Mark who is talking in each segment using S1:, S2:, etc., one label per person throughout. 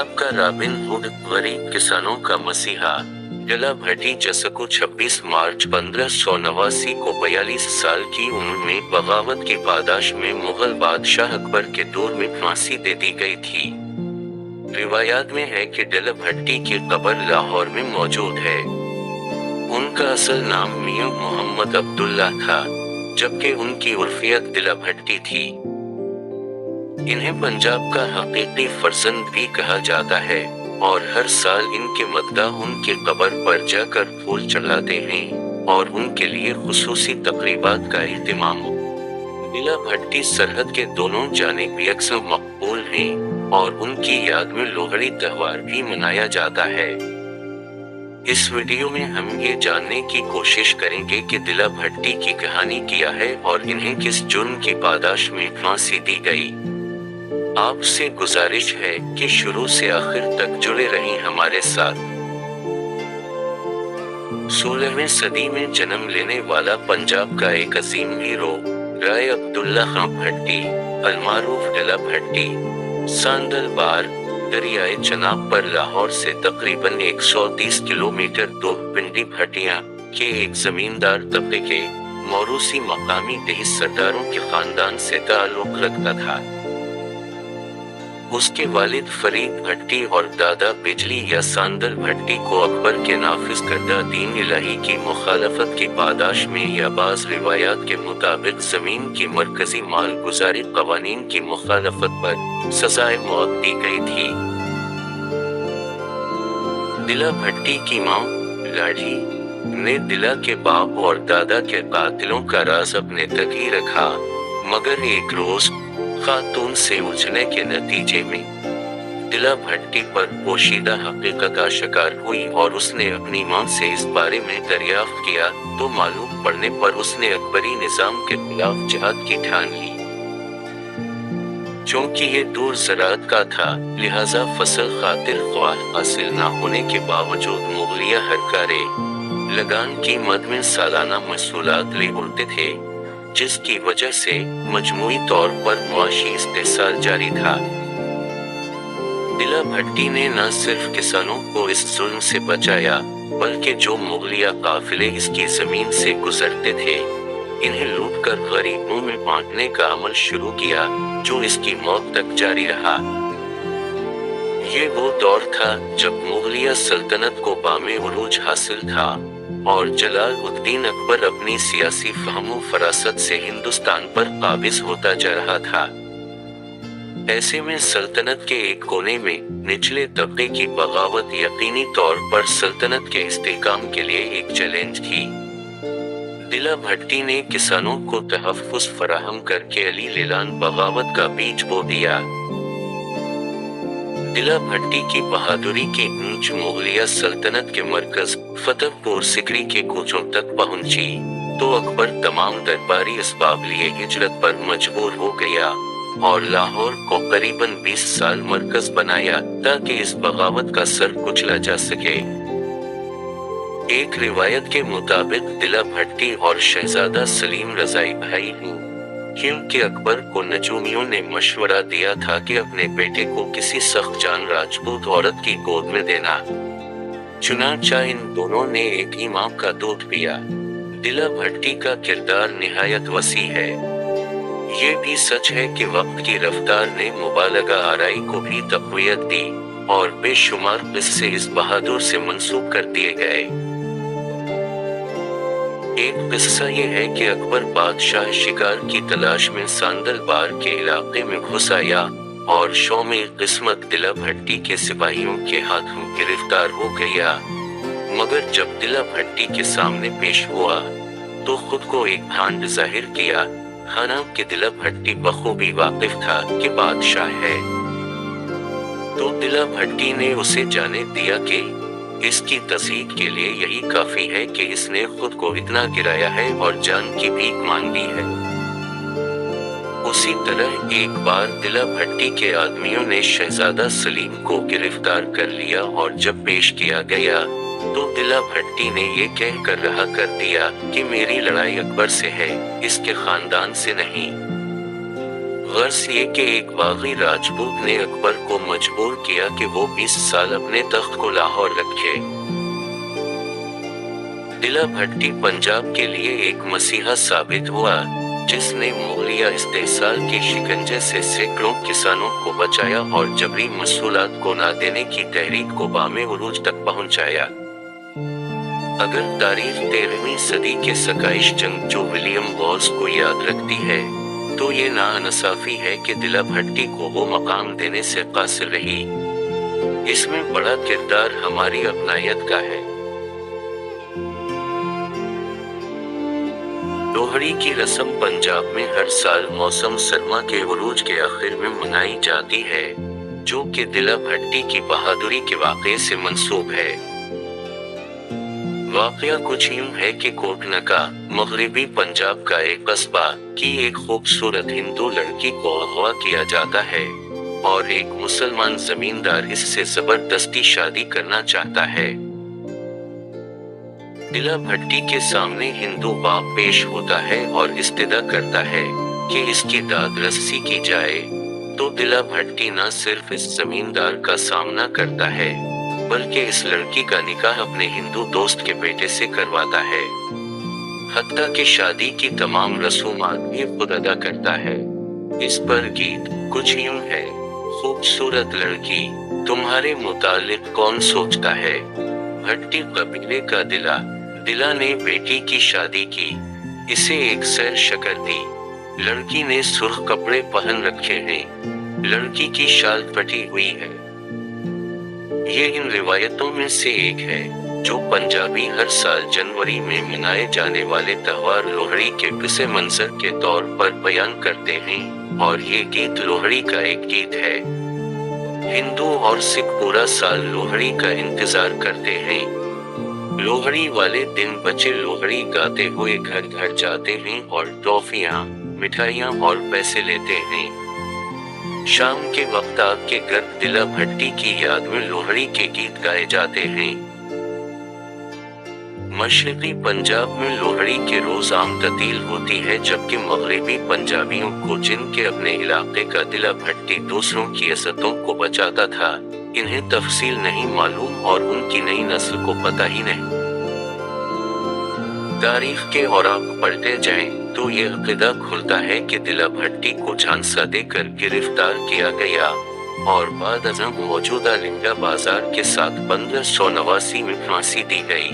S1: पंजाब का robin hood, गरीब किसानों का मसीहा। दिला भट्टी जसको 26 मार्च 1589 को 42 साल की उम्र में बगावत की पादाश में मुगल बादशाह अकबर के दौर में फांसी दे दी गई थी। रिवायात में है कि दिला भट्टी की कब्र लाहौर में मौजूद है। उनका असल नाम मियां मोहम्मद अब्दुल्ला था, जबकि उनकी उर्फियत दिला भट्टी थी। इन्हें पंजाब का हकीकी फर्जंद भी कहा जाता है और हर साल इनके मद्दाह उनकी कब्र पर जाकर फूल चढ़ाते हैं और उनके लिए खुसूसी तकरीबात का एहतमाम। दिला भट्टी सरहद के दोनों जानिब यकसा मकबूल हैं और उनकी याद में लोहड़ी त्योहार भी मनाया जाता है। इस वीडियो में हम ये जानने की कोशिश करेंगे कि दिला भट्टी की कहानी क्या है और इन्हें किस जुर्म की पादाश में फांसी दी गई। आपसे गुजारिश है कि शुरू से आखिर तक जुड़े रहें हमारे साथ। 16वीं सदी में जन्म लेने वाला पंजाब का एक अजीम हीरो राय अब्दुल्ला खां भट्टी, अलमारूफ दिला भट्टी, सांदल बार, दरियाए चनाब पर लाहौर से तकरीबन 130 किलोमीटर दूर पिंडी भटिया के एक जमींदार तबके के मौरूसी मकामी देही सरदारों के खानदान से ताल्लुक रखता था। उसके वालिद फरीद भट्टी और दादा बिजली या सांदल भट्टी को अकबर के नाफिज करदा दीन इलाही की मुखालफत की पादाश में या बाज रिवायात के मुताबिक जमीन की मरकजी मालगुजारी कवानीन की मुखालफत पर सजाए मौत दी गई थी। दिला भट्टी की मां लाडी ने दिला के बाप और दादा के कातिलों का राज अपने तक ही रखा, मगर एक रोज खातून से उलझने के नतीजे में दिला भट्टी पर पोशीदा हकीकत का शिकार हुई और उसने अपनी मां से इस बारे में दरियाफ्त किया तो मालूम पड़ने पर उसने अकबरी निजाम के खिलाफ जिहाद की ठान ली। चूंकि ये दूर ज़राअत का था, लिहाजा फसल खातिर ख्वाह हासिल न होने के बावजूद मुगलिया हरकारे लगान की मद में सालाना महसूलात ले उड़ते थे, जिसकी वजह से मजमूई तौर पर मुआशी इस्तेसाल जारी था। दिला भट्टी ने न सिर्फ किसानों को इस जुल्म से बचाया, बल्कि जो मुगलिया काफिले इसकी जमीन से गुजरते थे, इन्हें लूटकर गरीबों में बांटने का अमल शुरू किया, जो इसकी मौत तक जारी रहा। ये वो दौर था जब मुगलिया सल्तनत को बामे उरूज हासिल था और जलालुद्दीन अकबर अपनी सियासी फहमो फरासत से हिंदुस्तान पर काबिज होता जा रहा था। ऐसे में सल्तनत के एक कोने में निचले तबके की बगावत यकीनी तौर पर सल्तनत के इस्तेहकाम के लिए एक चैलेंज थी। दिला भट्टी ने किसानों को तहफ़्फ़ुज़ फराहम करके अली लेलान बगावत का बीज बो दिया। दिला भट्टी की बहादुरी की ऊंच मुगलिया सल्तनत के मरकज फतेहपुर सिकरी के कोचों तक पहुंची तो अकबर तमाम दरबारी असबाब लिए हिजरत पर मजबूर हो गया और लाहौर को करीबन 20 साल मरकज बनाया ताकि इस बगावत का सर कुचला जा सके। एक रिवायत के मुताबिक दिला भट्टी और शहजादा सलीम रजाई भाई हैं, क्योंकि अकबर को नजूमियों ने मशवरा दिया था कि अपने बेटे को किसी सख्त जान राजपूत औरत की गोद में देना। चुनांचा इन दोनों ने एक ही मां का दूध पिया। दिला भट्टी का किरदार निहायत वसी है। ये भी सच है कि वक्त की रफ्तार ने मुबालगा आराई को भी तक़वियत दी और बेशुमार किस्से इस बहादुर से मंसूब कर दिए गए। एक किस्सा ये है कि अकबर बादशाह शिकार की तलाश में सांदल बार के इलाके में घुस आया और शौमे किस्मत दिला भट्टी के सिपाहियों के हाथों गिरफ्तार हो गया, मगर जब दिला भट्टी के सामने पेश हुआ तो खुद को एक भांड जाहिर किया, हालांकि दिला भट्टी बखूबी वाकिफ था कि बादशाह है। तो दिला भट्टी ने उसे जाने दिया कि इसकी तस्दीक के लिए यही काफी है कि इसने खुद को इतना गिराया है और जान की भीख मांगी है। उसी तरह एक बार दिला भट्टी के आदमियों ने शहजादा सलीम को गिरफ्तार कर लिया और जब पेश किया गया तो दिला भट्टी ने ये कह कर रहा कर दिया कि मेरी लड़ाई अकबर से है, इसके खानदान से नहीं। गर्ज ये कि एक बागी राजपूत ने अकबर को मजबूर किया कि वो 20 साल अपने तख्त को लाहौर रखे। दिला भट्टी पंजाब के लिए एक मसीहा साबित हुआ, जिसने मुगलिया इस्तेहसाल के शिकंजे से सैकड़ों किसानों को बचाया और जबरी महसूलात को न देने की तहरीक को बामे उरूज तक पहुंचाया। अगर तारीख 13वीं सदी के सकाइश जंगजू विलियम वॉल्स को याद रखती है, तो ये नाइंसाफी है कि दिला भट्टी को वो मकाम देने से कासिर रही। इसमें बड़ा किरदार हमारी अपनायत का है। लोहड़ी की रस्म पंजाब में हर साल मौसम सरमा के उरूज के आखिर में मनाई जाती है, जो कि दिला भट्टी की बहादुरी के वाक़े से मंसूब है। वाक़या कुछ यूं है कि कोटनका, मगरिबी पंजाब का एक कस्बा, की एक खूबसूरत हिंदू लड़की को अगवा किया जाता है और एक मुसलमान जमींदार इससे जबरदस्ती शादी करना चाहता है। दिला भट्टी के सामने हिंदू बाप पेश होता है और इस्तिदा करता है कि इसकी दाद रस्सी की जाए, तो दिला भट्टी न सिर्फ इस जमींदार का सामना करता है, बल्कि इस लड़की का निकाह अपने हिंदू दोस्त के बेटे से करवाता है। हत्ता कि शादी की तमाम रसूमात भी खुद अदा करता है। इस पर गीत कुछ यूं है: खूबसूरत लड़की, तुम्हारे मुतालिक कौन सोचता है, भट्टी कबीले का दिला, दिला ने बेटी की शादी की, इसे एक सैर शक्कर दी, लड़की ने सुर्ख कपड़े पहन रखे हैं, लड़की की शाल फटी हुई है। ये इन रिवायतों में से एक है जो पंजाबी हर साल जनवरी में मनाए जाने वाले त्योहार लोहड़ी के पिसे मंजर के तौर पर बयान करते हैं, और ये गीत लोहड़ी का एक गीत है। हिंदू और सिख पूरा साल लोहड़ी का इंतजार करते हैं। लोहड़ी वाले दिन बच्चे लोहड़ी गाते हुए घर घर जाते हैं और टॉफियां, मिठाइयां और पैसे लेते हैं। शाम के वक्त आग के गर्द दिला भट्टी की याद में लोहड़ी के गीत गाए जाते हैं। मशरकी पंजाब में लोहड़ी के रोज आम ततील होती है, जबकि मगरिबी पंजाबियों को, जिनके अपने इलाके का दिला भट्टी दूसरों की अज़तों को बचाता था, इन्हें तफसील नहीं मालूम और उनकी नई नस्ल को पता ही नहीं। तारीख के औराक पढ़ते जाएं तो ये अक़ीदा खुलता है कि दिला भट्टी को झांसा देकर गिरफ्तार किया गया और बाद अज़म मौजूदा लिंगा बाजार के साथ 1589 में फांसी दी गई।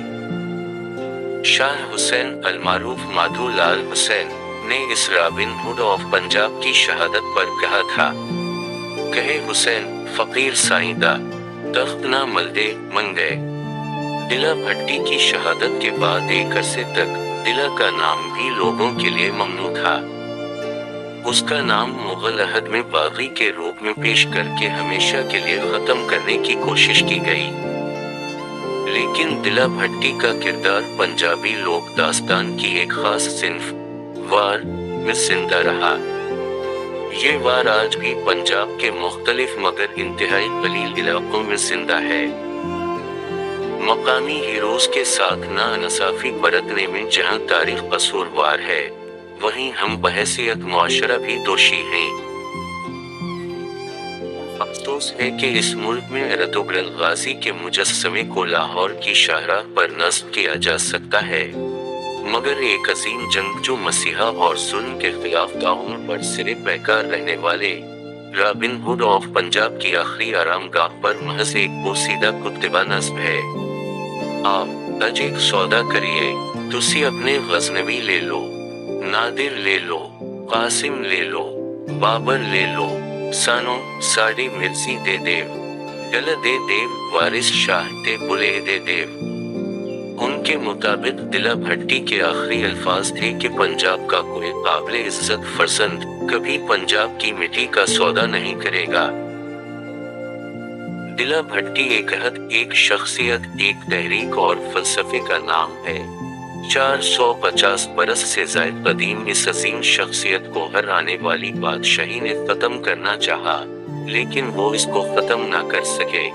S1: शाह हुसैन अलमारूफ माधो लाल हुसैन ने इस रॉबिन हुड ऑफ पंजाब की शहादत पर कहा था, कहे हुसैन फकीर साइंदा, तख्त ना मलदे मन गए। दिला भट्टी की शहादत के बाद एक अरसे तक दिला का नाम भी लोगों के लिए ममनू था। उसका नाम मुगल अहद में बागी के रूप में पेश करके हमेशा के लिए खत्म करने की कोशिश की गई, लेकिन दिला भट्टी का किरदार पंजाबी लोक दास्तान की एक खास सिंफ वार में जिंदा रहा। ये वार आज भी पंजाब के मुख्तलिफ मगर इंतहाई कलील इलाकों में जिंदा है। मकामी हीरोज के साथ नाइंसाफी बरतने में जहां तारीख कसूरवार है, वहीं हम बहैसियत मुआशरा भी दोषी हैं। अफसोस है कि इस मुल्क में एर्तुगरुल गाजी के मुजस्समे को लाहौर की शाहराह पर नस्ब किया जा सकता है, मगर एक अजीम जंगजू मसीहा और जुल्म के खिलाफ ताउन पर सिरे पैकार रहने वाले रॉबिन हुड ऑफ पंजाब की आखिरी आरामगाह पर महज एक पोसीदा कुत्तबा नस्ब है। आप अज एक सौदा करिए, तुसी अपने गजनवी ले लो, नादिर ले लो, कासिम ले लो, बाबर ले लो, सानो साड़ी मिर्सी दे देव, डल दे देव, वारिस शाह ते बुले दे देव। उनके मुताबिक दिला भट्टी के आखिरी अल्फाज थे कि पंजाब का कोई काबिल इज्जत फर्जंद कभी पंजाब की मिट्टी का सौदा नहीं करेगा। दिला भट्टी एक अहद, एक शख्सियत, एक तहरीक और फलसफे का नाम है। 450 बरस से ज़ायद कदीम इस अजीम शख्सियत को हर आने वाली बादशाही ने खत्म करना चाहा, लेकिन वो इसको खत्म ना कर सके।